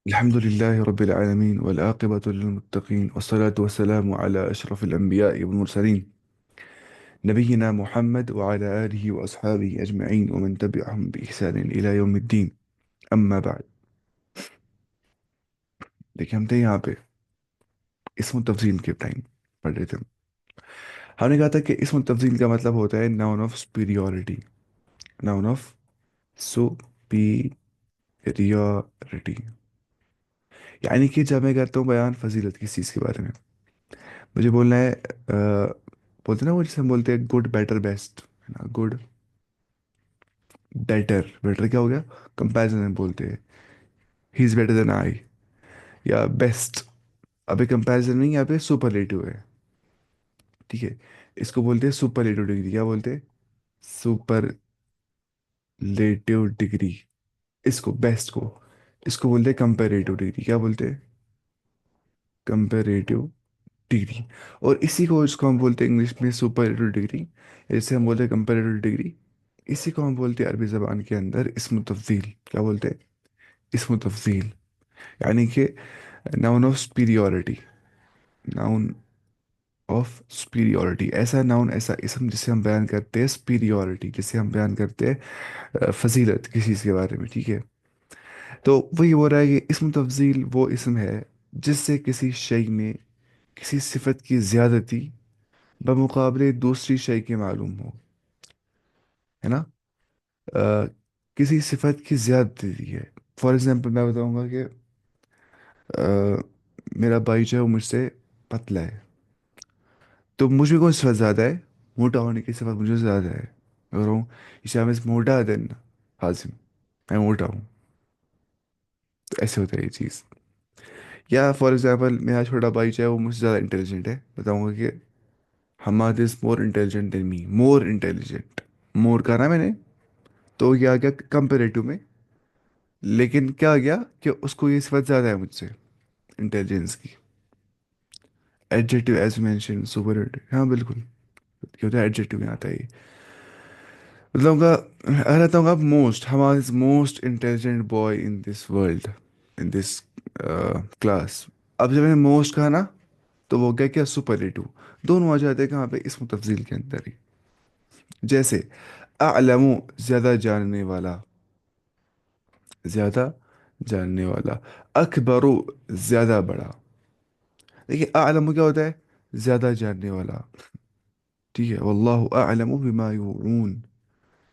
الحمد لله رب العالمين والعاقبة للمتقين والصلاة والسلام على أشرف الأنبياء والمرسلين نبينا محمد وعلى آله وأصحابه أجمعين ومن تبعهم بإحسان إلى يوم الدين أما بعد. देखिए हम थे यहाँ पे इसम तफजील के टाइम पढ़ रहे थे. हमने कहा था कि इसम तफजील का मतलब होता है noun of superiority. Noun of superiority यानी कि जब मैं करता हूँ बयान फजीलत किसी चीज़ के बारे में, मुझे बोलना है बोलते हैं ना वो जिसे हम बोलते हैं गुड बेटर बेस्ट, है ना. गुड बेटर बेटर क्या हो गया, कंपैरिजन में बोलते हैं he is better than I. या बेस्ट, अभी कंपैरिजन नहीं, यहाँ पे सुपरलेटिव है. ठीक है, इसको बोलते हैं सुपरलेटिव डिग्री. क्या बोलते हैं? Superlative degree. इसको बेस्ट को, इसको बोलते हैं कंपैरेटिव डिग्री. क्या बोलते हैं? Comparative degree. और इसी को, इसको हम बोलते हैं इंग्लिश में सुपरलेटिव डिग्री. जैसे हम बोलते हैं कंपैरेटिव डिग्री, इसी को हम बोलते हैं अरबी ज़बान के अंदर इस्म तफ़ज़ील. क्या बोलते हैं? इस्म तफ़ज़ील. यानी कि noun of superiority. Noun of superiority, ऐसा नाउन, ऐसा इसम जिसे हम बयान करते हैं सुपीरियॉरिटी, जिसे हम बयान करते हैं फजीलत किसी चीज़ के बारे में. ठीक है, तो वही हो रहा है कि इसम तफजील वो इसम है जिससे किसी शय में किसी सिफत की ज़्यादती बमुकाबले दूसरी शय के मालूम हो. है ना. अ, किसी सिफत की ज़्यादती दी है. फॉर एग्जांपल मैं बताऊंगा कि मेरा भाई जो है वो मुझसे पतला है, तो मुझ में कौन सी सिफत ज़्यादा है? मोटा होने की सिफत मुझे ज़्यादा है. अगर हूँ ईशा इज मोटा देन हाजिम, मैं मोटा हूँ. तो ऐसे होता है ये चीज़. या फॉर एग्जांपल मेरा छोटा भाई जो है वो मुझसे ज़्यादा इंटेलिजेंट है, बताऊंगा कि Hamad is more intelligent than me. More intelligent, more कहा ना मैंने, तो ये आ गया कंपेरेटिव में. लेकिन क्या आ गया कि उसको ये सिफत ज़्यादा है मुझसे, इंटेलिजेंस की. एडजेक्टिव एज मेंशन सुपरलेटिव, हाँ बिल्कुल, ये होता है एडजेक्टिव में आता है ये. मतलब का अगर रहता हूँ मोस्ट, हमारा is most intelligent boy in this world, in this class. अब जब मैंने मोस्ट कहा ना, तो वो क्या क्या सुपरलेटिव, दोनों आ जाते हैं कहाँ पे, इसमें तफजील के अंदर ही. जैसे अअलमु, ज्यादा जानने वाला, ज्यादा जानने वाला. अकबरो, ज्यादा बड़ा. देखिए अअलमु क्या होता है? ज्यादा जानने वाला. ठीक है, वल्लाहु अअलमु बिमा यूऊन,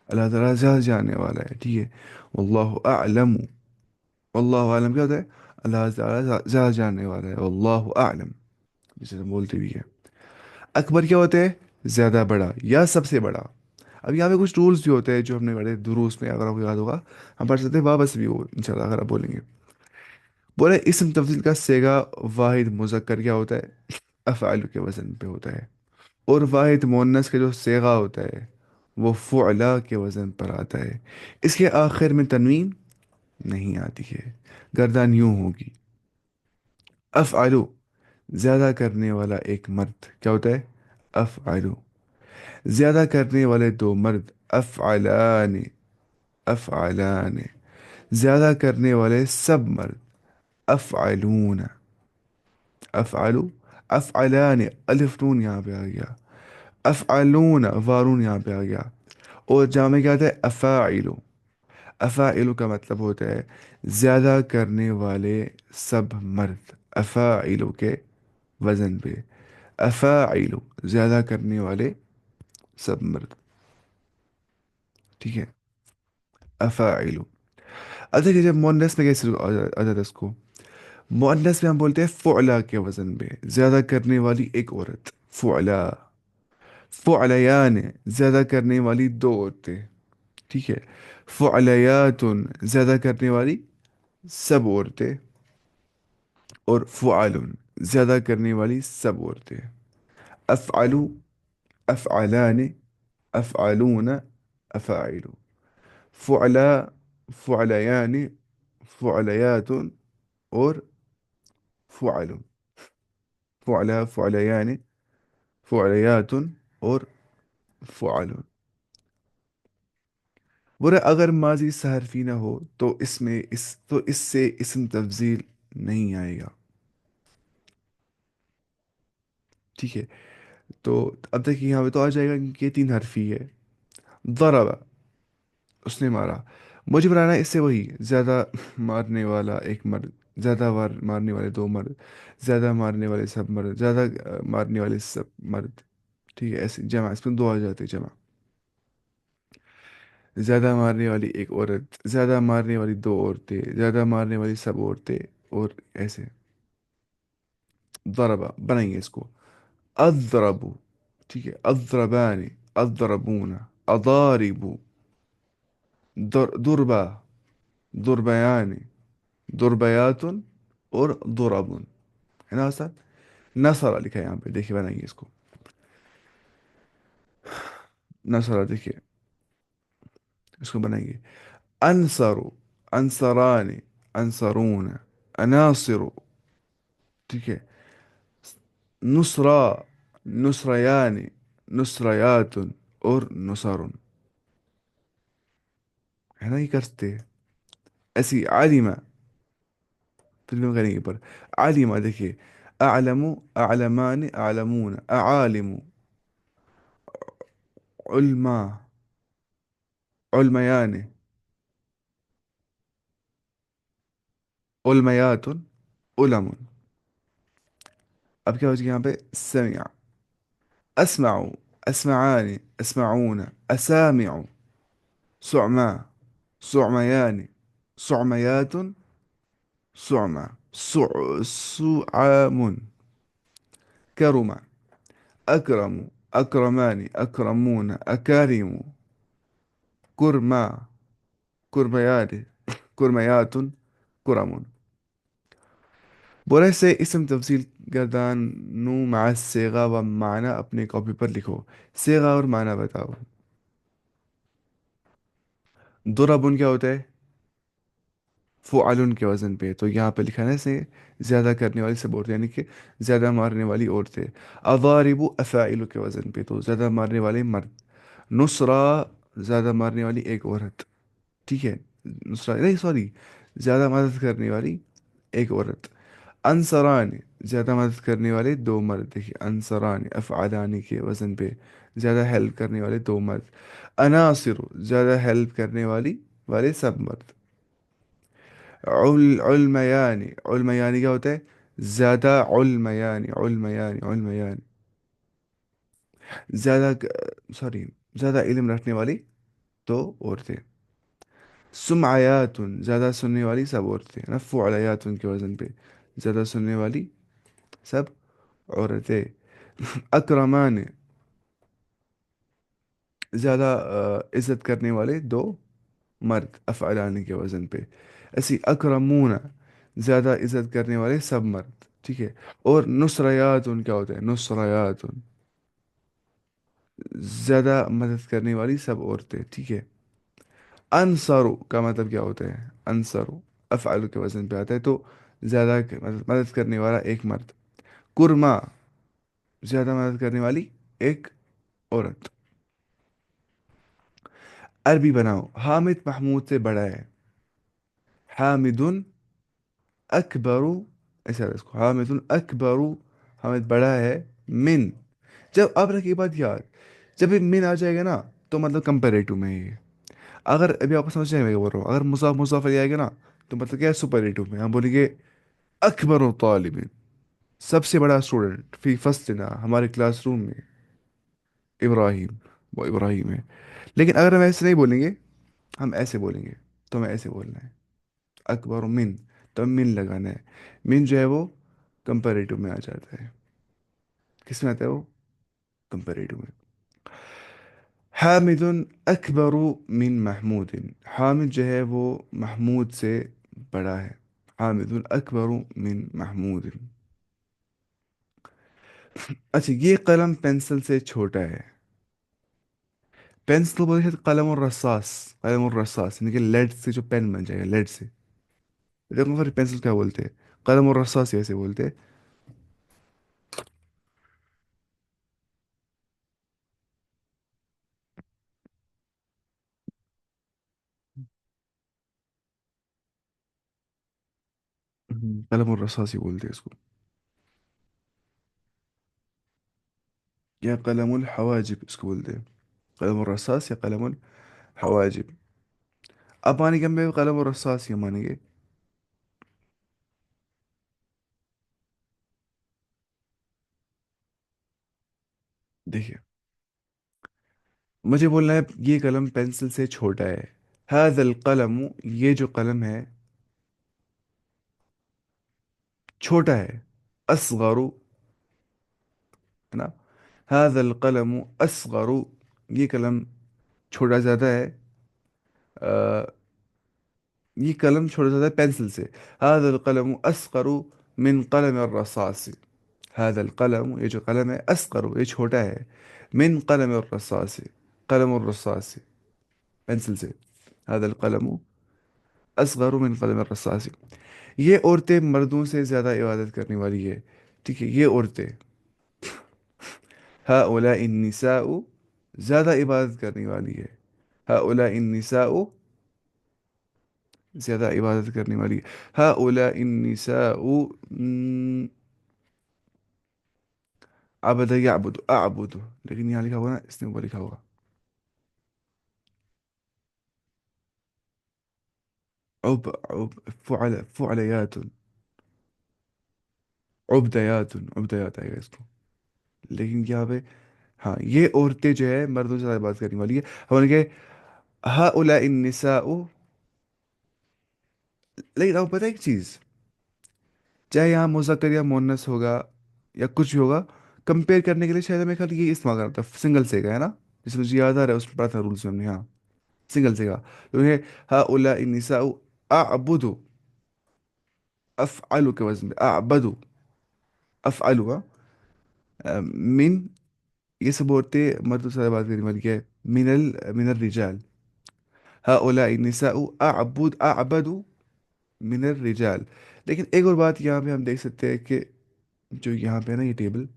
अल्लाह ताला ज्यादा जानने वाला है. ठीक है, वल्लाहु अअलमु, वल्लाहु आलम क्या होता है? अल्लाह ताला ज्यादा जानने वाला है, वल्लाहु आलम, जिसे हम बोलते भी है. अकबर क्या होते हैं? ज्यादा बड़ा या सबसे बड़ा. अब यहाँ पे कुछ रूल्स भी होते हैं जो हमने पढ़े दुरूस में, अगर आपको याद होगा. हम पढ़ सकते हैं वापस भी हो इंशाल्लाह अगर आप बोलेंगे. बोले इसम तफसील का सेगा वाहिद मुजक्कर क्या होता है? अफ़आलु के वजन पे होता है. और वाहिद मुअन्नस का जो सेगा होता है वो फ़ुअला के वजन पर आता है. इसके आखिर में तनवीन नहीं आती है, गर्दन यूं होगी. अफ़आलु, ज्यादा करने वाला एक मर्द क्या होता है? अफ़आलु. ज्यादा करने वाले दो मर्द अफ़अलान, अफ़अलान. ज्यादा करने वाले सब मर्द अफ़अलून, अफ़अलु. अफ़अलान, अलिफ नून यहाँ पे आ गया. अफ़अलून, वारून यहाँ पे आ गया. और जहाँ में क्या आता है? अफ़ाइलु. अफ़ाइलु का मतलब होता है ज्यादा करने वाले सब मर्द, अफ़ाइलु के वजन पे. अफ़ाइलु, ज्यादा करने वाले सब मर्द. ठीक है, अफ़ाइलु. अब देखिए जब मुअन्नस में कैसे आ जाता है इसको. मुअन्नस में हम बोलते हैं फ़ुअला के वजन पे ज्यादा करने वाली एक औरत, फ़ुअला. फ़ुअलयान, ज्यादा करने वाली दो औरतें. ठीक है. फ़ुअलयातुन, ज्यादा करने वाली सब औरतें. और फ़ुआलुन, ज्यादा करने वाली सब औरतें. अफ़अलु, अफ़अलान, अफ़अलून, अफ़ाइलु. फ़ुअला, फ़ुअलयान, फ़ुअलयातुन, और फ़ुअलुन. फ़ुअला, फ़ुअलयान, फ़ुअलयातुन, और फ़ुअलुन. برا اگر ماضی سے حرفی نہ ہو تو اس میں اس سے اسم تفضیل نہیں آئے گا. ٹھیک ہے. تو اب دیکھیے یہاں پہ تو آ جائے گا کہ یہ تین حرفی ہے. ضرب، اس نے مارا. مجھے بنانا ہے اس سے وہی زیادہ مارنے والا ایک مرد، زیادہ مارنے والے دو مرد، زیادہ مارنے والے سب مرد، زیادہ مارنے والے سب مرد. ٹھیک ہے، ایسے جمع اس میں دو آ جاتے جمع. زیادہ مارنے والی ایک عورت، زیادہ مارنے والی دو عورتیں، زیادہ مارنے والی سب عورتیں، اور ایسے. ضربہ بنائیں گے اس کو. اضربو. ٹھیک ہے. اضربانی، اضربون، اضاربو، ضربہ، ضربیان، ضربیات، اور ضرب. ہے نا استاد؟ نصرہ لکھا ہے یہاں پہ، دیکھیے بنائیے اس کو. نصرہ دیکھیے، اس کو بنائیے. انصرو، انصران، انصرون، اناصر. ٹھیک ہے. نصرہ، نصریان، نصریات، اور نصر. ہے نا؟ یہ کرتے ہیں. ایسی عالمہ، پھر بھی کریں گے پر. عالمہ دیکھیے. اعلم، اعلمان، اعلمون، اعالم، علما، علمیان، علمیات، علم. اب کیا ہو جائے یہاں پہ؟ سمع، اسمع، اسمعان، اسمعون، اسامع، سعما، سعميان، سعميات، سعمى، سعام، كرم، أكرم، أكرمان، أكرمون، أكارم، كرما، كرميات، كرميات، كرم. بولے سے اسم تفصیل گردان نو مع الصیغہ و معنی اپنے کاپی پر لکھو. صیغہ اور معنی بتاؤ. دربن کیا ہوتا ہے؟ فعلن کے وزن پہ. تو یہاں پہ لکھا ہے نا اسے زیادہ کرنے والی سب عورتیں، یعنی کہ زیادہ مارنے والی عورتیں. اضارب افاعل کے وزن پہ، تو زیادہ مارنے والے مرد. نصرہ، زیادہ مارنے والی ایک عورت. ٹھیک ہے. نصرہ نہیں، سوری، زیادہ مدد کرنے والی ایک عورت. انصران، زیادہ مدد کرنے والے دو مرد. دیکھیے انصران افعالانی کے وزن پہ، زیادہ ہیلپ کرنے والے دو مرد. عناصر، زیادہ ہیلپ کرنے والے سب مرد. علمیانی، علمیانی کیا ہوتا ہے؟ زیادہ علمیانی، علمیانی، علمیانی، زیادہ، سوری، زیادہ علم رکھنے والی تو عورتیں. سمعیات، زیادہ سننے والی سب عورتیں. فعلیات کے وزن پہ، زیادہ سننے والی سب عورتیں. اکرمان، زیادہ عزت کرنے والے دو مرد. افعلانی کے وزن پہ. ایسی اکرمون، زیادہ عزت کرنے والے سب مرد. ٹھیک ہے. اور نصریات کیا ہوتا ہے؟ نصریات، زیادہ مدد کرنے والی سب عورتیں. ٹھیک ہے. انصرو کا مطلب کیا ہوتا ہے؟ انصرو افعل کے وزن پہ آتا ہے، تو زیادہ مدد کرنے والا ایک مرد. کرما، زیادہ مدد کرنے والی ایک عورت. عربی بناؤ. حامد محمود سے بڑا ہے. حامد اکبر، ایسا ہے اس کو. حامد اکبر، حامد بڑا ہے. من، جب اب رکھیے بات یاد، جب بھی من آ جائے گا نا تو مطلب کمپیریٹو میں ہے یہ. اگر ابھی آپ کو سمجھ جائے میں بول رہا ہوں، اگر مضاف مضاف علیہ آئے گا نا تو مطلب کیا ہے؟ سپرلیٹو میں ہم بولیں گے اکبر طالب، سب سے بڑا اسٹوڈنٹ فی فصلنا، ہمارے کلاس روم میں، ابراہیم. وہ ابراہیم ہے. لیکن اگر ہم ایسے نہیں بولیں گے، ہم ایسے بولیں گے، تو ہمیں ایسے بولنا ہے اکبر من، تو ہم من لگانا ہے. من جو ہے وہ کمپیریٹو میں آ جاتا ہے. کس میں آتا ہے وہ؟ کمپیریٹو میں. حامد اکبر من محمود، حامد جو ہے وہ محمود سے بڑا ہے. حامد اکبر من محمود. اچھا، یہ قلم پنسل سے چھوٹا ہے. پنسل بولتے ہیں قلم الرصاص. قلم الرصاص یعنی کہ لیڈ سے جو پین بن جائے گا، لیڈ سے. دیکھو پھر پنسل کیا بولتے ہیں؟ قلم الرصاص ایسے بولتے ہیں. कलम और रसास ही बोलते हैं इसको। या कलमुल हवाजिब इसको बोलते हैं। कलम और रसास या कलमुल हवाजिब। आप मानेंगे, हम कलम और रसास ही मानेंगे। देखिए, मुझे बोलना है ये कलम पेंसिल से छोटा है। हादल कलम, ये जो कलम है छोटा है। असगरु, है ना। हादल कलम असगरु, ये कलम छोटा ज़्यादा है। अ, ये कलम छोटा ज़्यादा है पेंसिल से। हादल कलम असगरु मिन कलम रसास। हादल कलम, ये जो कलम है, असगरु, ये छोटा है। मिन कलम रसास, कलम रसास, पेंसिल से। हादल कलम असगरु मिन कलम रसास। ये औरतें मर्दों से ज़्यादा इबादत करने वाली है। ठीक है, ये औरतें, हाउला निसाउ, ज़्यादा इबादत करने वाली है। हाउला निसाउ, ज़्यादा इबादत करने वाली है। हाउला निसाउ, अबद याबुद अबुद, लेकिन यहाँ लिखा हुआ ना, इसने ऊपर लिखा हुआ अब फुअलयात, उबदयात आएगा इसको। लेकिन यहाँ पे, हाँ, ये औरतें जो है मर्दों से ज़्यादा इबादत करने वाली है। हमारे के हाउला निसाउ। लेकिन आपको पता है एक चीज़, चाहे यहाँ मुज़क्कर या मुअन्नस होगा या कुछ भी होगा, कंपेयर करने के लिए शायद हमें खाली ये इस्तेमाल करना था, सिंगल से का, है ना। जैसे मुझे याद आ रहा है, उसमें पढ़ा था रूल्स में हमने, हाँ, सिंगल से का। तो ये हा उला निसाउ अअबुदु, अफअलु के वजन पे अअबदु, अफअलु, हाँ। मिन, ये सब औरतें मर्दों से बात करने वाली है। मिनल रिजाल, हा उला निसाउ अअबदु मिनल रिजाल। लेकिन एक और बात यहाँ पे हम देख सकते हैं कि जो यहाँ पे है ना ये टेबल,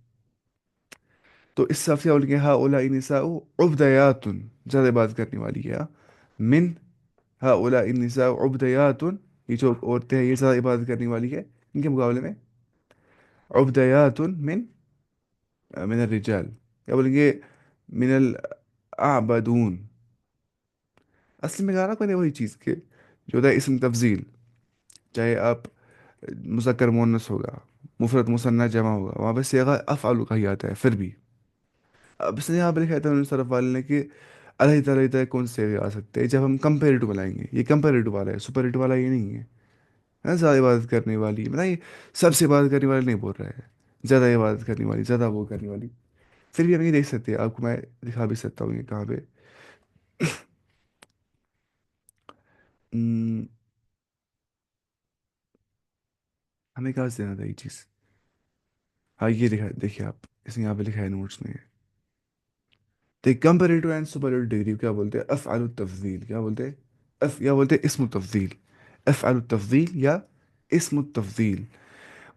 तो इस हिसाब से बोलेंगे हा उला निसाउ उबदयातुन, ज़्यादा बात करने वाली है, हाँ। मिन हा उला निसाउ उबदयातुन, ये जो औरतें हैं ये ज़्यादा इबादत करने वाली है इनके मुकाबले में। उबदयातुन मिन मिन रिजाल, क्या बोलेंगे, मिनल आबदून। असल में कहा ना मैंने वही चीज़ के जो होता है इसम तफजील, चाहे आप मुज़क्कर मुअन्नस होगा, मुफरद मुसन्ना जमा होगा, वहाँ पे सिगा अफ़अल का ही आता है फिर भी। अब इसने यहाँ पे लिखा था उन्होंने सरफ वाले ने कि अलग तरह कौन से आ सकते हैं जब हम कंपेरेटिव बनाएंगे। ये कंपेरेटिव वाला है, सुपरलेटिव वाला ये नहीं है। है ना, ज़्यादा इबादत करने वाली, मतलब ये सबसे इबादत करने वाली नहीं बोल रहा है, ज़्यादा इबादत करने वाली, ज़्यादा वो करने वाली। फिर भी हम ये देख सकते हैं, आपको मैं दिखा भी सकता हूँ ये कहाँ पे। हम्म, हमें कहाँ से देना था ये चीज़। हाँ, ये दिखा, देखिए आप, इसने यहाँ पे लिखा है नोट्स में। तो कंपेरेटिव एंड सुपरलेटिव डिग्री क्या बोलते हैं, अफ़अल तफजील, क्या बोलते हैं, अफ, क्या बोलते हैं, इस्म तफजील। अफ़अल तफजील या इस्म तफजील।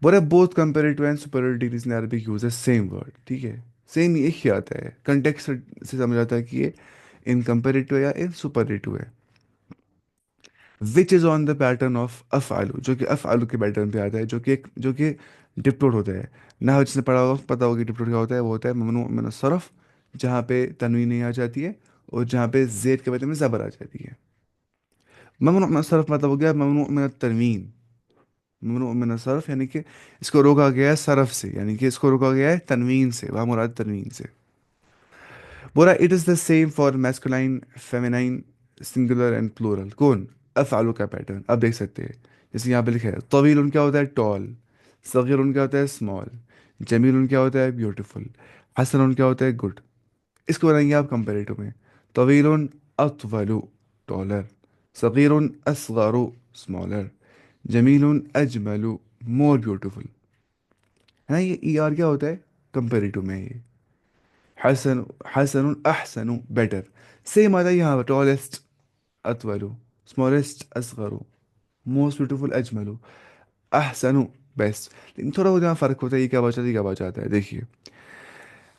बोले both comparative and superlative degrees in Arabic use same word, ठीक है। सेम एक ही आता है, कंटेक्स्ट से समझ आता है कि ये इन कंपेरेटिव या इन सुपरलेटिव है। Which is on the pattern of अफ़अलु, जो कि अफ़अलु के पैटर्न पे आता है, जो कि डिप्टोड होता है ना। जिसने पढ़ा होगा पता होगा कि डिप्टोड क्या होता है, वो होता है ममनू मिन सरफ, जहाँ पे तनवीन नहीं आ जाती है और जहाँ पे जेड के बदले में ज़बर आ जाती है। ममनू मिन सरफ मतलब हो गया ममनू मिन तनवीन। ममनू मिन सरफ यानी कि इसको रोका गया है सरफ से, यानी कि इसको रोका गया है तनवीन से, वहाँ मुराद तनवीन से। बोला it is the same for masculine, feminine, singular and plural. कौन, अफ़आलु का पैटर्न अब देख सकते हैं। जैसे यहाँ पे लिखा है तवील उनका होता है टॉल, सगीर उनका होता है स्मॉल, जमील उनका होता है ब्यूटीफुल, हसन उनका होता है गुड। इसको बनाएंगे आप कंपेरेटिव में। तवील अतवलु, टॉलर, सगीर असगरु, स्मॉलर, जमील अजमलु, मोर ब्यूटीफुल। है ना, ये ई आर क्या होता है कंपेरेटिव में, ये हसन, हसन अहसनु, बेटर। सेम आता है यहाँ पर, टॉलेस्ट अतवलु, स्मॉलेस्ट असगरु, मोस्ट ब्यूटीफुल अजमलु, अहसनु बेस्ट। लेकिन थोड़ा बहुत यहाँ फर्क होता है, ये क्या बचाता है, ये क्या बचाता है, देखिए।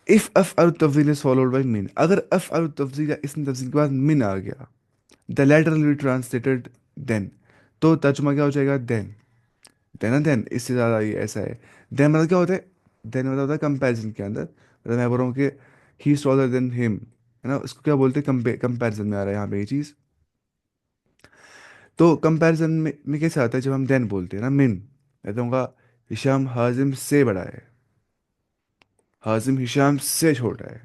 If अफअल Tafzeel is followed by मिन, अगर अफअल तफजील या इसम तफजील के बाद मिन आ गया, the letter will be translated then, तो तर्जुमा क्या हो जाएगा, देन। دین اس سے زیادہ یہ ایسا ہے. دین مطلب کیا ہوتا ہے؟ دین مطلب ہوتا ہے کمپیریزن کے اندر. مطلب میں بول رہا ہوں کہ ہی از ٹالر دین ہم، ہے نا، اس کو کیا بولتے ہیں؟ کمپیریزن میں آ رہا ہے یہاں پہ یہ چیز. تو کمپیریزن میں کیسے آتا ہے جب ہم دین بولتے ہیں نا؟ من، میں کہوں گا ہشام حازم سے بڑا ہے، حازم ہشام سے چھوٹا ہے،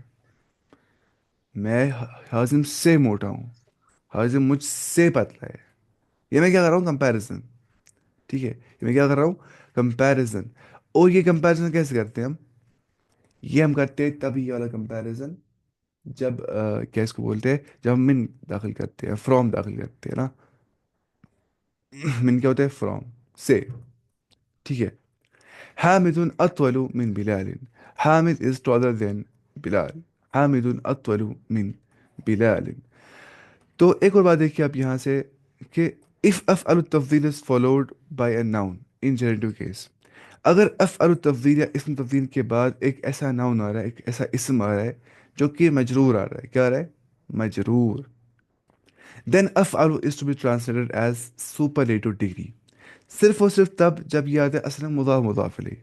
میں حازم سے موٹا ہوں، حازم مجھ سے پتلا ہے. یہ میں کیا کر رہا ہوں؟ کمپیریزن. ٹھیک ہے، یہ میں کیا کر رہا ہوں؟ کمپیریزن. اور یہ کمپیریزن کیسے کرتے ہیں ہم؟ یہ ہم کرتے ہیں تب یہ والا کمپیریزن جب کیا اس کو بولتے ہیں؟ جب ہم من داخل کرتے ہیں، فرام داخل کرتے ہیں نا. من کیا ہوتا ہے؟ فرام، سے. ٹھیک ہے. حامد اطول من بلال، حامد از taller than بلال، حامد اطول من بلال. تو ایک اور بات دیکھیے آپ یہاں سے کہ if افعل التفضیل is followed by a noun in genitive case، اگر افعل التفضیل یا اسم تفضیل کے بعد ایک ایسا ناؤن آ رہا ہے، ایک ایسا اسم آ رہا ہے جو کہ مجرور آ رہا ہے، کیا آ رہا ہے؟ مجرور. then افعل is to be translated as superlative degree، صرف اور صرف تب جب یہ آتا ہے اصلا مضاف مضاف الیہ.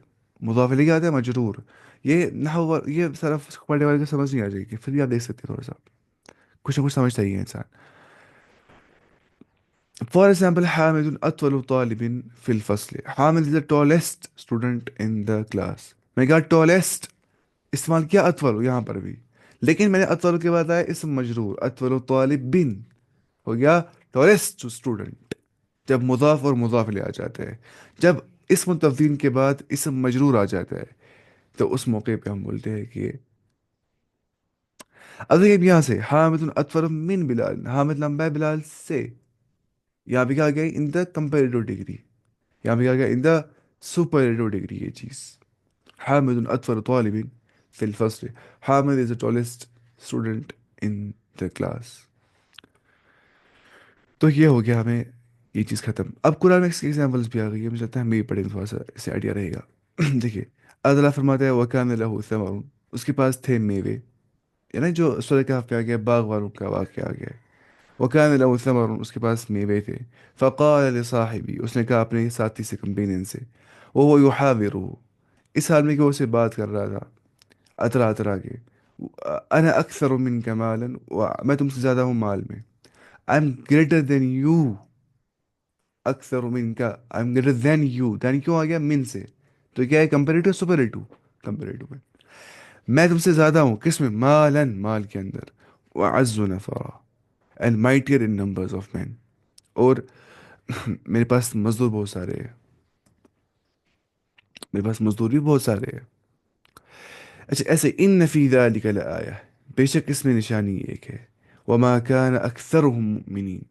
مضاف الیہ کیا آتا ہے؟ مجرور. یہ نحو یہ صرف پڑھنے والے کو سمجھ نہیں آ جائے گی، پھر بھی آپ دیکھ سکتے ہیں تھوڑا سا کچھ نہ کچھ سمجھتا ہی ہے انسان. فار ایگزامپل حامد اطول طالب فی الفصل، حامد از the tallest student in the class. میں کہا ٹالسٹ استعمال کیا اطول یہاں پر بھی، لیکن میں نے اطول کے بعد آیا اسم مجرور، اطول طالب بن ہو گیا ٹالسٹ اسٹوڈنٹ. جب مضاف اور مضاف لے آ جاتے ہیں، جب اسم تفضیل کے بعد اسم مجرور آ جاتا ہے، تو اس موقع پہ ہم بولتے ہیں کہ اب دیکھیے یہاں سے حامد اطول من بلال، حامد لمبا ہے بلال سے. یہاں پہ کیا گیا؟ ان دا کمپیریٹو ڈگری. یہاں پہ کیا گیا؟ ان دا سپریٹو ڈگری یہ چیز. حامد اطول طالب فی الفصل، حامد از the tallest student in the class. تو یہ ہو گیا ہمیں یہ چیز ختم. اب قرآن میں اس کی ایگزامپلس بھی آ گئی ہے، مجھے لگتا ہے ہم بھی پڑھیں گے، تھوڑا سا اس سے آئیڈیا رہے گا. دیکھیے اللہ تعالیٰ فرماتا ہے وَكَانَ لَهُ ثَمَرٌ، اس کے پاس تھے میوے. یعنی جو سورہ کہف پہ آ گیا، باغ والوں کا واقعہ آ گیا. وَكَانَ لَهُ ثَمَرٌ، اس کے پاس میوے تھے. فَقَالَ لِصَاحِبِهِ، اس نے کہا اپنے ساتھی سے، کمپینین سے، وَهُوَ يُحَاوِرُهُ، اس حال میں کہ وہ اسے بات کر رہا تھا اترا اترا کے، انا اکثر منک مالا، میں تم سے زیادہ ہوں مال میں. I am greater than you, اکثر منک، I am greater than you, than کیوں آ گیا؟ من سے. تو کیا ہے؟ کمپیریٹو سپریٹو؟ کمپیریٹو میں میں تم سے زیادہ ہوں کس میں؟ مالن، مال کے اندر. وعز نفرا، اینڈ مائٹیئر ان نمبرز آف مین، اور میرے پاس مزدور بہت سارے ہیں، میرے پاس مزدور بھی بہت سارے ہیں. اچھا ایسے ان فی ذلک لآیہ، بے شک اس میں نشانی ایک ہے. وما کان اکثرهم مؤمنین،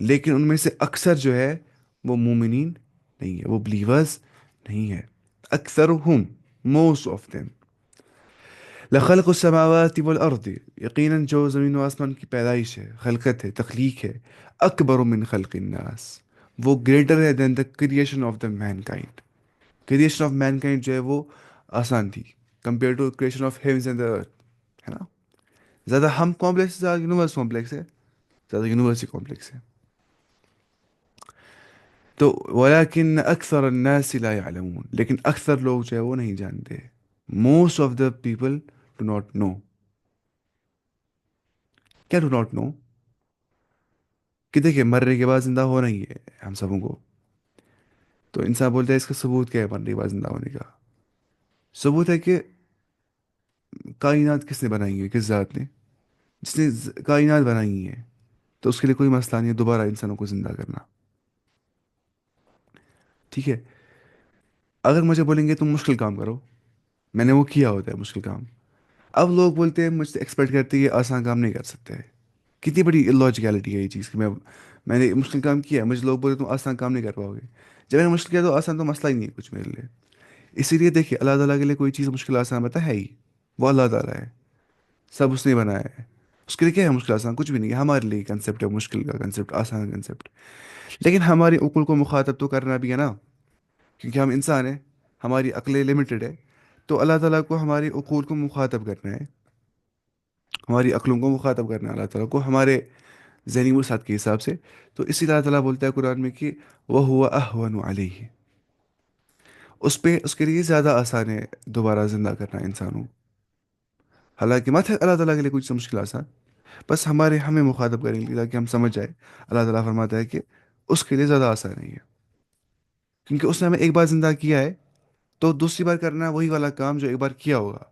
لیکن ان میں سے اکثر جو ہے وہ مومنین نہیں ہے، وہ بلیورز نہیں ہے. اکثرهم، موسٹ آف them. لخلق السماوات والارض، یقیناً جو زمین و آسمان کی پیدائش ہے، خلقت ہے، تخلیق ہے، اکبر من خلق الناس، وہ گریٹر ہے than the creation of the mankind. Creation of mankind جو ہے وہ آسان تھی compare to creation of heavens and earth, ہے نا. زیادہ ہم کمپلیکس، زیادہ یونیورس کمپلیکس ہے، زیادہ یونیورس ہی کمپلیکس ہے. تو ولیکن اکثر الناس لا يعلمون، لیکن اکثر لوگ جو ہے وہ نہیں جانتے. Most of the people do not know. کیا ڈو ناٹ نو؟ کہ دیکھیں مرنے کے بعد زندہ ہونا ہی ہے ہم سبوں کو. تو انسان بولتا ہے اس کا ثبوت کیا ہے مرنے کے بعد زندہ ہونے کا؟ ثبوت ہے کہ کائنات کس نے بنائی ہے؟ کس ذات نے؟ جس نے کائنات بنائی ہے، تو اس کے لیے کوئی مسئلہ نہیں ہے دوبارہ انسانوں کو زندہ کرنا. ٹھیک ہے. اگر مجھے بولیں گے تم مشکل کام کرو، میں نے وہ کیا ہوتا ہے مشکل کام. اب لوگ بولتے ہیں مجھ سے ایکسپیکٹ کرتے ہیں یہ آسان کام نہیں کر سکتے. کتنی بڑی لاجیکلٹی ہے یہ چیز کہ میں نے مشکل کام کیا، مجھے لوگ بولتے تم آسان کام نہیں کر پاؤ گے. جب میں نے مشکل کیا تو آسان تو مسئلہ ہی نہیں ہے کچھ میرے لیے. اسی لیے دیکھیے اللہ تعالیٰ کے لیے کوئی چیز مشکل آسان بتا ہے ہی؟ وہ اللہ تعالیٰ ہے، سب اس نے بنایا ہے. اس کے لیے کیا ہے مشکل آسان؟ کچھ بھی نہیں ہے. ہمارے لیے کنسیپٹ ہے مشکل کا کنسیپٹ، آسان کا کنسیپٹ. لیکن ہماری عقول کو مخاطب تو کرنا بھی ہے نا، کیونکہ ہم انسان ہیں، ہماری عقلیں لمیٹڈ ہے. تو اللہ تعالیٰ کو ہماری عقول کو مخاطب کرنا ہے، ہماری عقلوں کو مخاطب کرنا ہے اللہ تعالیٰ کو ہمارے ذہنی وسعت کے حساب سے. تو اسی لیے اللہ تعالیٰ بولتا ہے قرآن میں کہ وہ ہوا اہون علیہ، اس پہ اس کے لیے زیادہ آسان ہے دوبارہ زندہ کرنا انسانوں. حالانکہ مت ہے اللہ تعالیٰ کے لیے کچھ مشکل آسان. بس ہمیں مخاطب کریں گے تاکہ ہم سمجھ جائے. اللہ تعالیٰ فرماتا ہے کہ اس کے لیے زیادہ آسان نہیں ہے. کیونکہ اس نے ہمیں ایک بار زندہ کیا ہے تو دوسری بار کرنا وہی والا کام جو ایک بار کیا ہوگا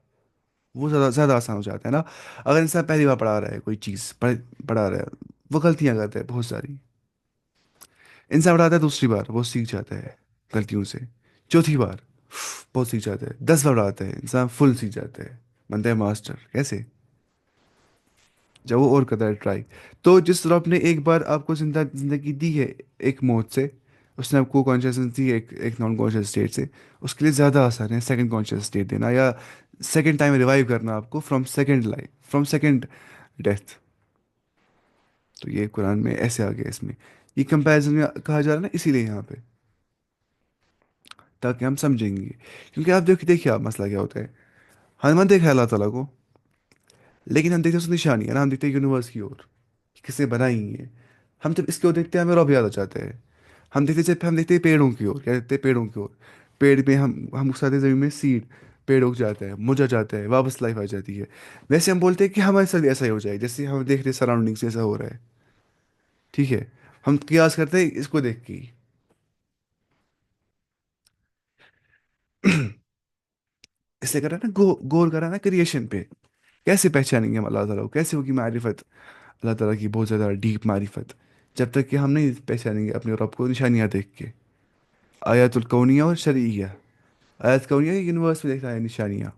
وہ زیادہ زیادہ آسان ہو جاتا ہے نا. اگر انسان پہلی بار پڑھا رہا ہے کوئی چیز پڑھا رہا ہے وہ غلطیاں کرتا ہے بہت ساری. انسان پڑھاتا ہے دوسری بار وہ سیکھ جاتا ہے غلطیوں سے. چوتھی بار بہت سیکھ جاتا ہے. 10 بار پڑھاتا ہے انسان فل سیکھ جاتا ہے. بنتا ہے ماسٹر کیسے جب وہ اور کرتا ہے ٹرائی. تو جس رب نے ایک بار آپ کو زندگی دی ہے ایک موت سے اس نے آپ کو کانشیسنس دی ہے ایک نان کانشیس اسٹیٹ سے. اس کے لیے زیادہ آسان ہے سیکنڈ کانشیس اسٹیٹ دینا یا سیکنڈ ٹائم ریوائیو کرنا آپ کو from second life from second death. تو یہ قرآن میں ایسے آ گیا اس میں. یہ کمپیریزن کہا جا رہا ہے نا اسی لیے یہاں پہ تاکہ ہم سمجھیں گے. کیونکہ آپ دیکھیے آپ مسئلہ کیا ہوتا ہے. ہم نے دیکھا ہے اللہ تعالیٰ کو لیکن ہم دیکھتے ہیں اس نشانی ہے نا. ہم دیکھتے ہیں یونیورس کی اور کسے بنائی ہیں. ہم جب اس کی اور دیکھتے ہیں ہمیں رعب یاد آ جاتا ہے. ہم دیکھتے ہیں پیڑوں کی اور کیا دیکھتے ہیں پیڑوں کی اور پیڑ میں ہم اگساتے ہیں زمین میں سیڈ. پیڑ اگ جاتا ہے مرجا جاتا ہے واپس لائف آ جاتی ہے. ویسے ہم بولتے ہیں کہ ہمارے ساتھ بھی ایسا ہی ہو جائے جیسے ہم دیکھ رہے ہیں سراؤنڈنگ سے ایسا ہو رہا ہے. ٹھیک ہے. ہم قیاس کرتے ہیں اس کو دیکھ کے ہی. اس لیے کر رہا ہے نا غور کر رہا ہے نا کریشن پہ. کیسے پہچانیں گے ہم اللہ تعالیٰ کو کیسے ہوگی معرفت اللہ تعالیٰ کی بہت زیادہ ڈیپ معرفت جب تک کہ ہم نہیں پہچانیں گے اپنے رب کو نشانیاں دیکھ کے. آیات الکونیہ اور شرعیہ. آیات کونیہ یونیورس میں دیکھتا ہے نشانیاں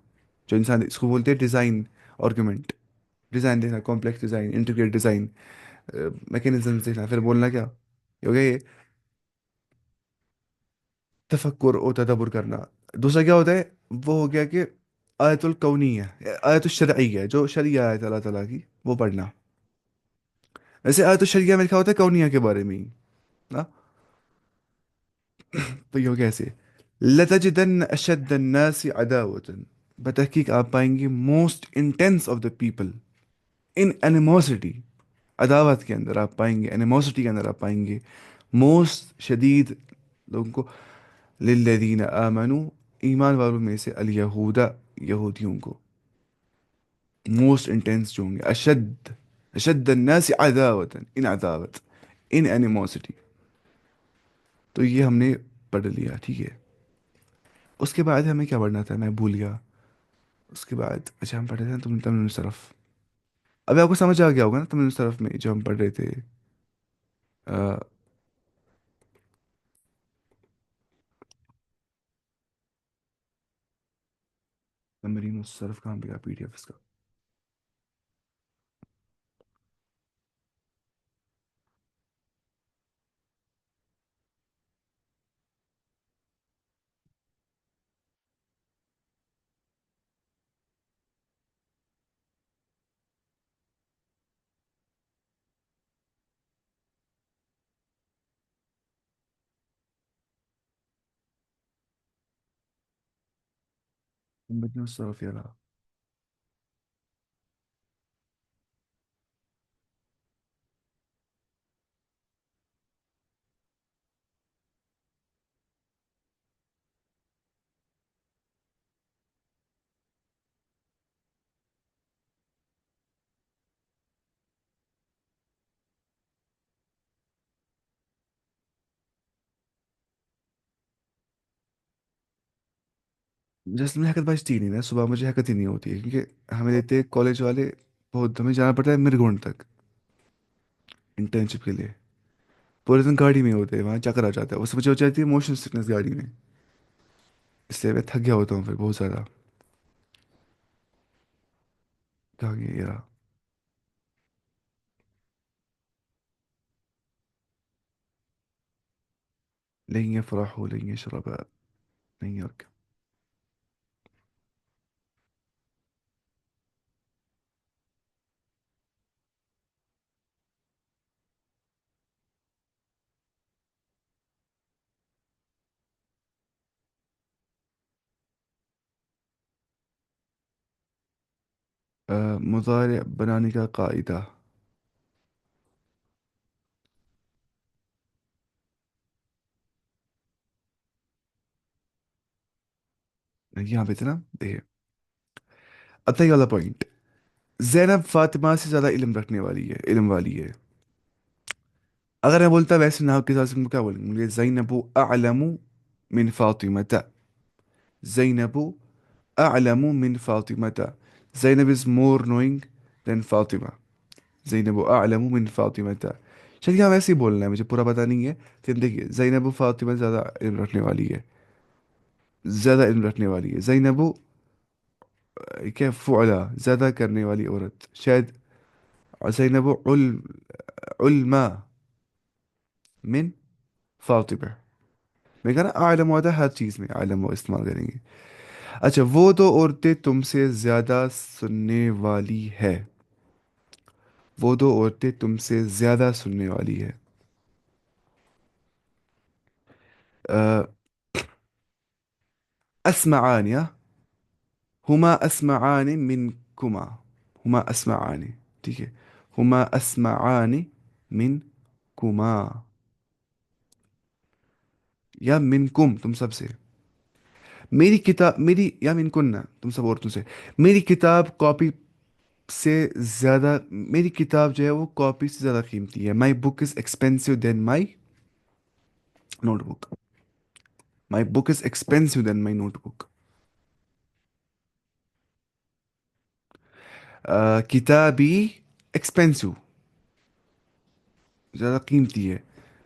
جو انسان اس کو بولتے ہیں ڈیزائن آرگومنٹ. ڈیزائن دیکھنا complex design integrate design mechanism دیکھنا پھر بولنا کیا یہ ہو گیا یہ تفکر و تدبر کرنا. دوسرا کیا ہوتا ہے وہ ہو گیا کہ آیت الکونیہ آیت الشرعیہ جو شرعیہ آیت اللہ تعالیٰ کی وہ پڑھنا. ویسے آیت الشرعیہ میں لکھا ہوتا ہے کونیہ کے بارے میں ہی نا. تو یہ ہو گیا ایسے لَتَجِدَنَّ أَشَدَّ النَّاسِ عَدَاوَةً. بتحقیق آپ پائیں گے most intense of the people in animosity. عداوت کے اندر آپ پائیں گے اینیموسٹی کے اندر آپ پائیں گے موسٹ شدید لوگوں کو للذین آمنوا ایمان والوں میں سے الیہودا یہودیوں کو. موسٹ انٹینس جو ہوں گے اشد الناس عداوة ان عداوت ان اینیموسٹی. تو یہ ہم نے پڑھ لیا ٹھیک ہے. اس کے بعد ہمیں کیا پڑھنا تھا میں بھول گیا. اس کے بعد اچھا ہم پڑھ رہے تھے تم صرف. ابھی آپ کو سمجھ آ گیا ہوگا نا تم صرف میں جو ہم پڑھ رہے تھے. آ، تمرین الصرف کہاں پہ پی ڈی ایف اس کا. تمرین الصرف یہ رہا. جیسے میں حرکت بچتی ہی نہیں نا صبح مجھے حرکت ہی نہیں ہوتی ہے کیونکہ ہمیں دیتے ہیں کالج والے بہت ہمیں جانا پڑتا ہے مرگونڈ تک انٹرنشپ کے لیے. پورے دن گاڑی میں ہوتے ہیں وہاں چکر آ جاتا ہے اس سے مجھے ہو جاتی ہے موشن سکنس گاڑی میں. اس لیے میں تھک گیا ہوتا ہوں پھر بہت زیادہ. کہا گیا یہ رہا. لن يفرحوا لن يشربا لن يركب. مضارع بنانے کا قاعدہ. यहाँ पे थे ना, देखिए। अब तक ये वाला पॉइंट, जैनब फातिमा से ज्यादा इल्म रखने वाली है, इल्म वाली है। अगर मैं बोलता वैसे नाम के हिसाब से, हम क्या बोलेंगे? जैनबु अअलमु मिन फातिमता। जैनबु अअलमु मिन फातिमता। Zainab is more knowing than Fatima. Zainab अअलमु मिन फातिमता। शायद यहाँ वैसे ही बोलना है, मुझे पूरा पता नहीं है। लेकिन देखिए, जैनब फातिमा से ज़्यादा इल्म रखने वाली है। ज़्यादा इल्म रखने वाली है जैनब। क्या फ़ुअला, ज़्यादा करने वाली औरत शायद। जैनब उल्मा मिन फातिमा। मैं कह रहा आलम होता है, हर चीज़ में आलम वो इस्तेमाल करेंगे। अच्छा, वो दो औरतें तुमसे ज़्यादा सुनने वाली है। वो दो औरतें तुमसे ज़्यादा सुनने वाली है। अ, अस्मआन या हुमा अस्मआन मिनकुमा। हुमा अस्मआन, ठीक है। हुमा अस्मआन मिन कुमा, या मिनकुम तुम सबसे। मेरी किताब, मेरी या मिनकुन्ना तुम सब औरतों से। मेरी किताब कॉपी से ज्यादा, मेरी किताब जो है वो कॉपी से ज्यादा कीमती है। My book is expensive than my notebook. My book is expensive than my notebook. किताबी एक्सपेंसिव, ज्यादा कीमती है।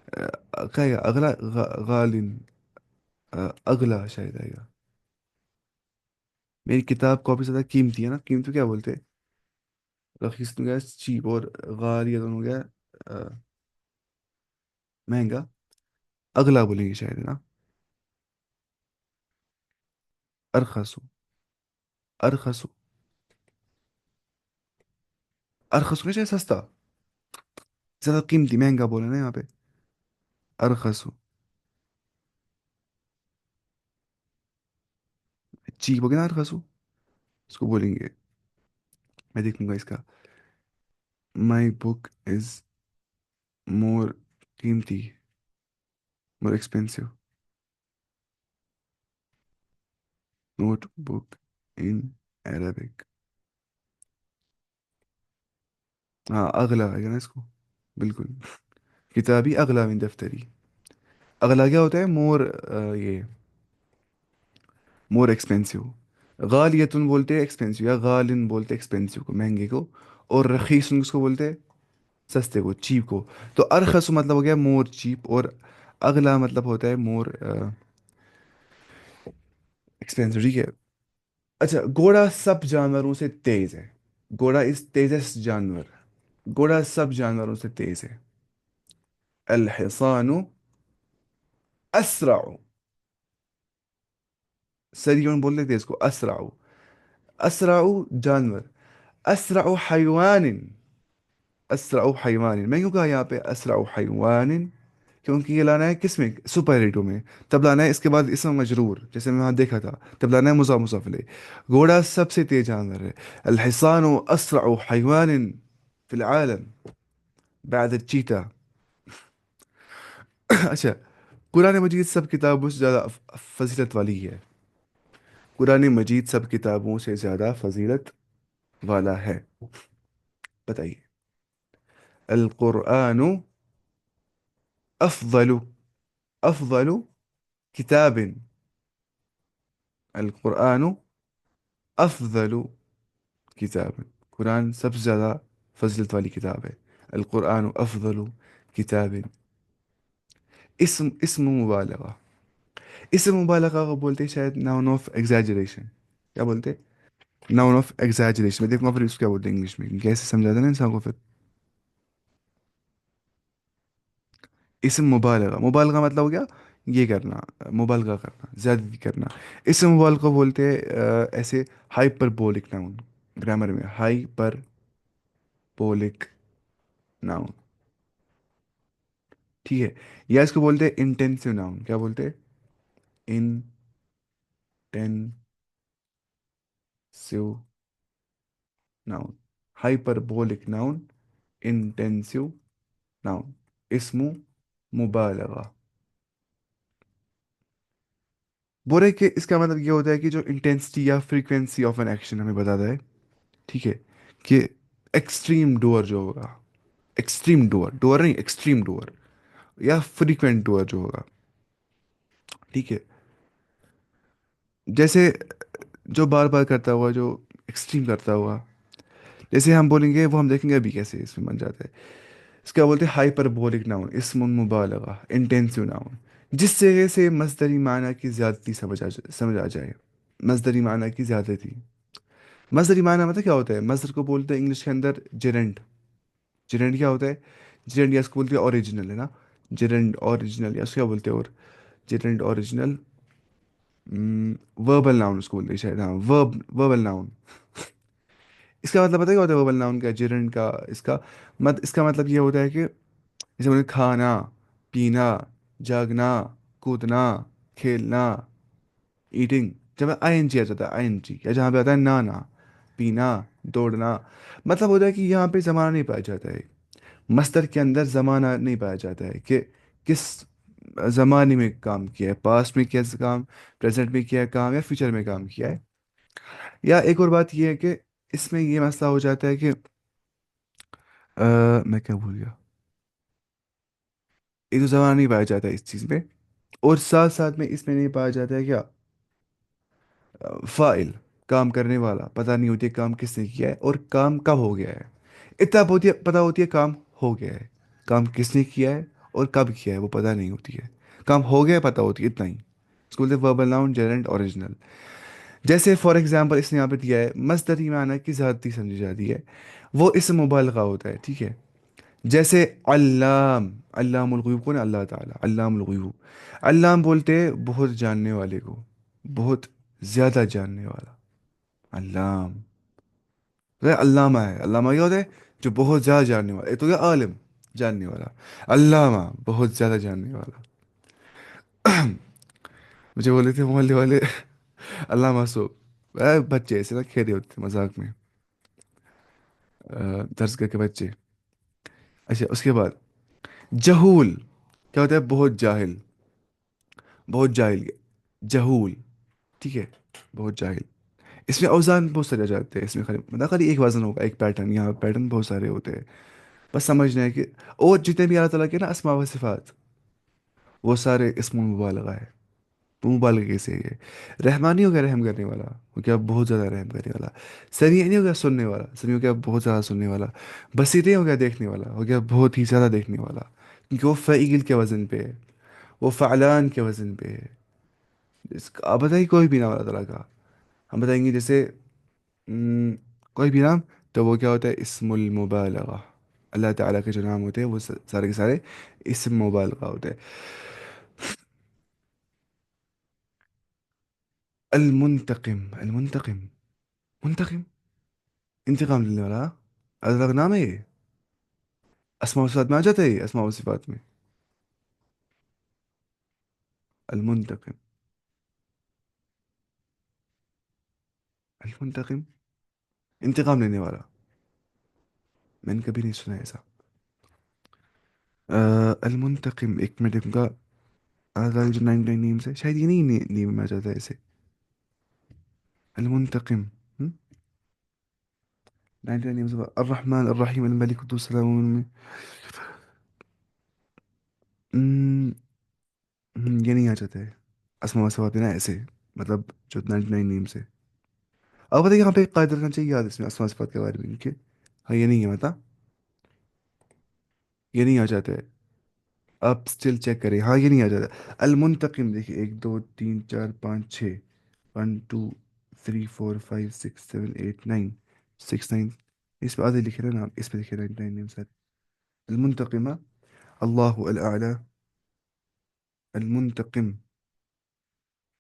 क्या है अगला? गालिन, अगला शायद आएगा। मेरी किताब कॉपी से ज्यादा कीमती है ना, कीमती क्या बोलते हैं? रखीस तो गया चीप, और गाली दोनों हो गया महंगा। अगला बोलेंगे शायद, है ना? अरखसु। अरखसु। अरखसु क्या, शायद सस्ता, ज्यादा कीमती, महंगा बोले ना यहाँ पे। अरखसु। चीप हो गया ना अरखसु, इसको बोलेंगे। मैं देखूंगा इसका। माई बुक इज मोर कीमती, more expensive note book in Arabic. हाँ, अगला आएगा ना इसको, बिल्कुल। किताबी अगला मिन दफ्तरी। अगला क्या होता है? मोर, ये मोर एक्सपेंसिव। गालियतुन बोलते हैं एक्सपेंसिव, या गालिन बोलते हैं एक्सपेंसिव को, महंगे को। और रखीसन किसको बोलते हैं? सस्ते को, चीप को। तो अरखस मतलब हो गया मोर चीप, और अगला मतलब होता है मोर एक्सपेंसिव, ठीक है। अच्छा, घोड़ा सब जानवरों से तेज है। घोड़ा इज तेजेस्ट जानवर। घोड़ा सब जानवरों से तेज है। अल हिसानु असराउ। सरियन बोलते थे इसको, असराउ। असराउ जानवर। असराउ हयवानिन। असराउ हयवानिन, मैं क्यों कहा यहाँ पे असराउ हयवानिन? क्योंकि ये लाना है किस में? सुपर हिटो में। तब लाना है इसके बाद इसम मजरूर, जैसे मैं वहाँ देखा था। तब लाना है मुजा मुजाफिले। घोड़ा सबसे तेज जानवर है। अल हिसानु असराउ हयवानिन फिल आलम बाद चीता। अच्छा, कुरान मजीद सब किताबों से ज़्यादा फजीलत वाली है। कुरान मजीद सब किताबों से ज़्यादा फजीलत वाला है। बताइए। अल कुरान अफजलु, अफजलु किताबिन। अल कुरान अफजलु किताब। कुरान सबसे ज़्यादा फजीलत वाली किताब है। अल कुरान अफजलु किताब। इसम, इसम मुबालगा। इसम मुबालगा को बोलते हैं शायद नाउन ऑफ एग्जैजरेशन। क्या बोलते? Noun of exaggeration. मैं देखूंगा फिर इसको क्या बोलते हैं इंग्लिश में, कैसे समझाते हैं ना इंसान को फिर। इसम मुबालगा, मुबालगा मतलब हो गया ये करना, मुबालगा करना, ज्यादती करना। इसम मुबालगा बोलते हैं ऐसे हाइपरबोलिक नाउन। ग्रामर में हाइपरबोलिक नाउन, ठीक है। या इसको बोलते हैं इंटेंसिव नाउन। क्या बोलते हैं? Intensive noun. Hyperbolic noun, intensive noun, इसमु मुबालगा। बोल रहे कि इसका मतलब ये होता है कि जो इंटेंसिटी या फ्रीक्वेंसी ऑफ एन एक्शन हमें बताता है, ठीक है, कि एक्सट्रीम डूअर जो होगा, एक्सट्रीम डूअर, डूअर नहीं, एक्सट्रीम डूअर, या फ्रीक्वेंट डूअर जो होगा, ठीक है, जैसे जो बार बार करता हुआ, जो एक्सट्रीम करता हुआ, जैसे हम बोलेंगे वो हम देखेंगे अभी कैसे इसमें बन जाता है। इसका बोलते हैं हाइपरबोलिक नाउन, इस्मुन मुबालगा, इंटेंसिव नाउन, जिस जगह से मस्दरी माना की ज्यादती समझ आ जाए। मस्दरी माना की ज्यादती, मस्दरी माना मतलब क्या होता है, मस्दर को बोलते हैं इंग्लिश के अंदर जेरेंट। जेरेंट क्या होता है, जेरेंट या इसको बोलते हैं ओरिजिनल, है ना, जेरेंट ओरिजिनल, या उसको क्या बोलते हैं, और जेरेंट ओरिजिनल, वर्बल नाउन उसको बोलते हैं शायद, हाँ, वर्बल नाउन। इसका मतलब पता है क्या होता है वर्बल नाउन का, जेरेंट का, इसका इसका मतलब ये होता है कि जैसे बोले खाना, पीना, जागना, कूदना, खेलना, ईटिंग, जब आई एन जी आ जाता है, आई एन जी, या जहाँ पे आता है नहाना, पीना, दौड़ना, मतलब होता है कि यहाँ पे जमाना नहीं पाया जाता है। मस्तर के अंदर जमाना नहीं पाया जाता है कि किस जमाने में काम किया है, पास्ट में किया काम, प्रेजेंट में किया है काम, या फ्यूचर में काम किया है। या एक और बात ये है कि इसमें ये मसला हो जाता है कि मैं क्या भूल गया, एक तो जमाना नहीं पाया जाता है इस चीज़ में, और साथ साथ में इसमें नहीं पाया जाता है क्या, फाइल, काम करने वाला, पता नहीं होती है काम किसने किया है और काम कब हो गया है। इतना पता होती है काम हो गया है, काम किसने किया है और कब किया है वो पता नहीं होती है। काम हो गया है पता होती है, इतना ही। इसको बोलते हैं वर्बल नाउन जेरेंट ओरिजिनल। जैसे फॉर एग्जांपल इसने यहाँ पे दिया है मस्दरी माना की ज़्यादती समझी जाती है, वो इसम मुबालगा होता है, ठीक है। जैसे अल्लाम, अल्लामुल गुयूब कौन है, अल्लाह ताला, अल्लामुल गुयूब। अल्लाम बोलते हैं बहुत जानने वाले को, बहुत ज़्यादा जानने वाला, अल्लाम। तो ये अल्लामा है, अल्लामा क्या होता है, जो बहुत ज़्यादा जानने वाला, एक तो क्या आलिम, जानने वाला, अल्लामा बहुत ज़्यादा जानने वाला। मुझे बोले थे मोहल्ले वाले अल्लाह मासूब, बच्चे ऐसे ना खेल रहे होते थे मजाक में, दर्स के बच्चे। अच्छा, उसके बाद जहूल क्या होता है, बहुत जाहिल, बहुत जाहिल, जहूल, ठीक है, बहुत जाहिल। इसमें औजान बहुत सारे आ जाते हैं, इसमें खाली मतलब खाली एक वजन होगा, एक पैटर्न, यहाँ पैटर्न बहुत सारे होते हैं, बस समझना है कि, और जितने भी अल्लाह ताला के ना अस्मा व सिफात, वो सारे इसमें मुबालगा है, वो मुबालगे से ये। रहमानी हो गया रहम करने वाला, वो क्या बहुत ज़्यादा रहम करने वाला। समी नहीं हो गया सुनने वाला, समी हो गया बहुत ज़्यादा सुनने वाला। बसीर नहीं हो गया देखने वाला, हो गया बहुत ही ज़्यादा देखने वाला, क्योंकि वो फ़ईल के वज़न पे है, वो फ़अलान के वज़न पे है। आप बताइए कोई भी नाम अल्लाह ताला का, हम बताएंगे जैसे हम्म, कोई भी नाम, तो वो क्या होता है, इस्मुल मुबालगा। अल्लाह ताला के जो नाम होते हैं वो सारे के सारे इस्म मुबालगा होते हैं। अल मुंतकिम, अल मुंतकिम, मुंतकिम, इंतकाम लेने वाला, अल्लाह ताला का नाम है ये, अस्मा व सिफात में आ जाता है ये, अस्मा व सिफात में, अल मुंतकिम, अल मुंतकिम, इंतकाम लेने वाला, मैंने कभी नहीं सुना ऐसा। अल मुंतकिम, एक मिनट देखूंगा, अल्लाह ताला के जो 99 नेम्स है, शायद ये नहीं नेम में आ जाता है ऐसे, अल मुंतकिम, 99 नेम्स, अर्रहमान अर्रहीम अल मलिक कुद्दूस सलाम। हम्म, ये नहीं आ जाता है अस्मा वसवात ना ऐसे, मतलब जो 99 नेम्स है। अब पता है यहाँ पे एक कायदा रखना चाहिए याद इसमें अस्मा वसवात के बारे में, इनके, हाँ ये नहीं है बता, ये नहीं आ जाता है। आप स्टिल चेक करें, हाँ ये नहीं आ जाता। अल मुंतकिम देखिए, एक दो तीन चार पाँच छः, 1 2 3 4 5 6 7 8 9, 6 9, इस पे आधे लिखे ना नाम, इस पे लिखे 99 नेम्स। अल मुंतकिमा, अल्लाह अल आला, अल मुंतकिम,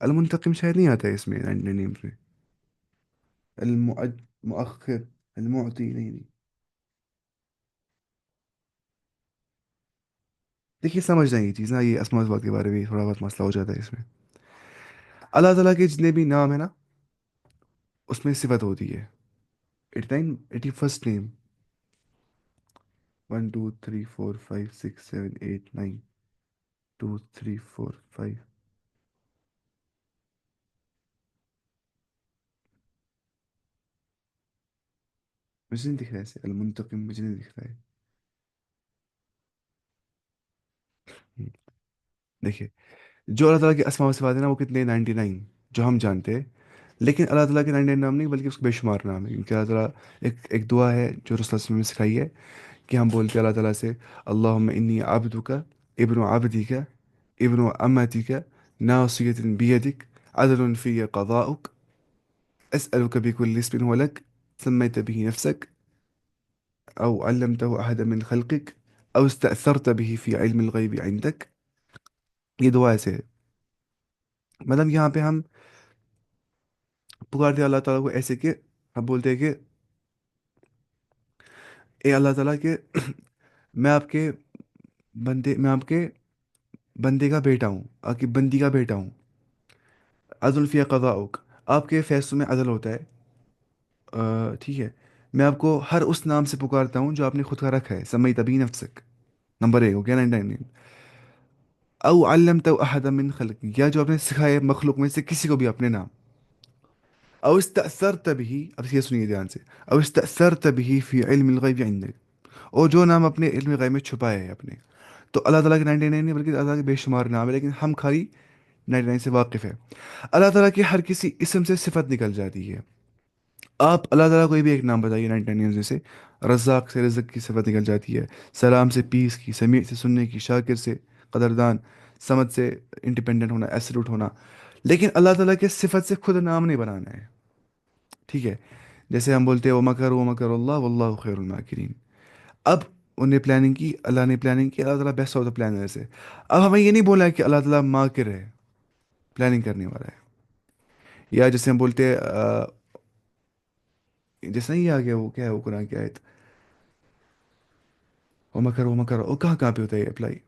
अल मुंतकिम शायद नहीं आता है इसमें 99 नेम्स में। المؤخر، المعطي، नहीं नहीं। देखिए समझ जाएंगे चीज़ ना, ये असमा बात के बारे में थोड़ा बहुत मसला हो जाता है इसमें। अल्लाह ताला के जितने भी नाम है ना, उसमें सिफत होती है, 89, 81st नेम, 1 2 3 4 5 6 7 8 9, 2 3 4 5, مجھے نہیں دکھ رہا ہے ایسے، المنتقم مجھے نہیں دکھ رہا ہے. ہم، دیکھیے، جو اللہ تعالیٰ کے اسماء و صفات ہیں نا وہ کتنے 99 جو ہم جانتے ہیں. لیکن اللہ تعالیٰ کے 99 نام نہیں بلکہ اس کے بے شمار نام ہیں، کیونکہ اللہ تعالیٰ ایک دعا ہے جو رسول اللہ صلی اللہ علیہ وسلم نے سکھائی ہے کہ ہم بولتے ہیں اللہ تعالیٰ سے: اللہم انی عبدک ابن عبدک ابن امتک ناصیۃ بیدک عدل فی قضاؤک اسألک بكل اسم هو لك سميت به نفسك أو علمته أحدا من خلقك أو استأثرت به في علم الغيب عندك. یہ دعا ایسے ہے. مطلب یہاں پہ ہم پکارتے ہیں اللہ تعالیٰ کو ایسے کہ ہم بولتے ہیں کہ اے اللہ تعالیٰ کہ میں آپ کے میں آپ کے بندے کا بیٹا ہوں، آپ کی بندی کا بیٹا ہوں. عدل فی قضاؤک، آپ کے فیصلوں میں عدل ہوتا ہے. ٹھیک ہے. میں آپ کو ہر اس نام سے پکارتا ہوں جو آپ نے خود کا رکھا ہے، سمیت بھی نفسک. نمبر ایک ہو گیا 99. او علمت احد من خلق، یا جو آپ نے سکھایا مخلوق میں سے کسی کو بھی اپنے نام. او استأثرت به، اب یہ سنیے دھیان سے، او استأثرت به فی علم الغیب عندك، اور جو نام اپنے علم غیب میں چھپائے ہیں اپنے. تو اللہ تعالیٰ کے 99 نہیں بلکہ اللہ تعالیٰ کے بے شمار نام ہے، لیکن ہم خالی 99 سے واقف ہے. اللہ تعالیٰ کے ہر کسی اسم سے صفت نکل جاتی ہے. آپ اللہ تعالیٰ کوئی بھی ایک نام بتائیے 99 میں سے. رزاق سے رزق کی صفت نکل جاتی ہے، سلام سے پیس کی، سمیع سے سننے کی، شاکر سے قدردان، سمد سے انڈیپینڈنٹ ہونا، ایسلوٹ ہونا. لیکن اللہ تعالیٰ کے صفت سے خود نام نہیں بنانا ہے. ٹھیک ہے. جیسے ہم بولتے ہیں ومکر اللہ واللہ خیر الماکرین. اب انہیں پلاننگ کی، اللہ نے پلاننگ کی، اللہ تعالیٰ بیسٹ آف دا پلانر ہے. اب ہمیں یہ نہیں بولا ہے کہ اللہ تعالیٰ ماکر ہے، پلاننگ کرنے والا ہے. یا جیسے ہم بولتے ہیں جیسے نہیں آ گیا وہ کیا ہے وہ قرآن کی آیت، وہ مکر وہ کہاں کہاں پہ ہوتا ہے اپلائی.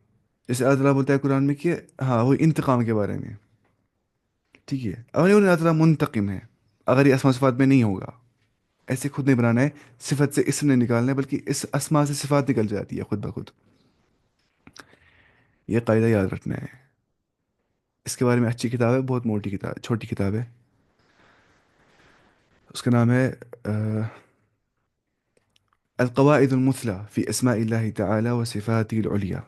جیسے اللہ تعالیٰ بولتا ہے قرآن میں کہ ہاں وہ انتقام کے بارے میں. ٹھیک ہے. اگر یہ اللہ تعالیٰ منتقم ہے، اگر یہ اسماء و صفات میں نہیں ہوگا، ایسے خود نہیں بنانا ہے، صفت سے اسم نہیں نکالنا ہے، بلکہ اس اسماء سے صفات نکل جاتی ہے خود بخود. یہ قاعدہ یاد رکھنا ہے. اس کے بارے میں اچھی کتاب ہے، بہت موٹی کتاب، چھوٹی کتاب ہے. اس کا نام ہے القواعد المثلى في اسماء الله تعالى وصفاته العليا.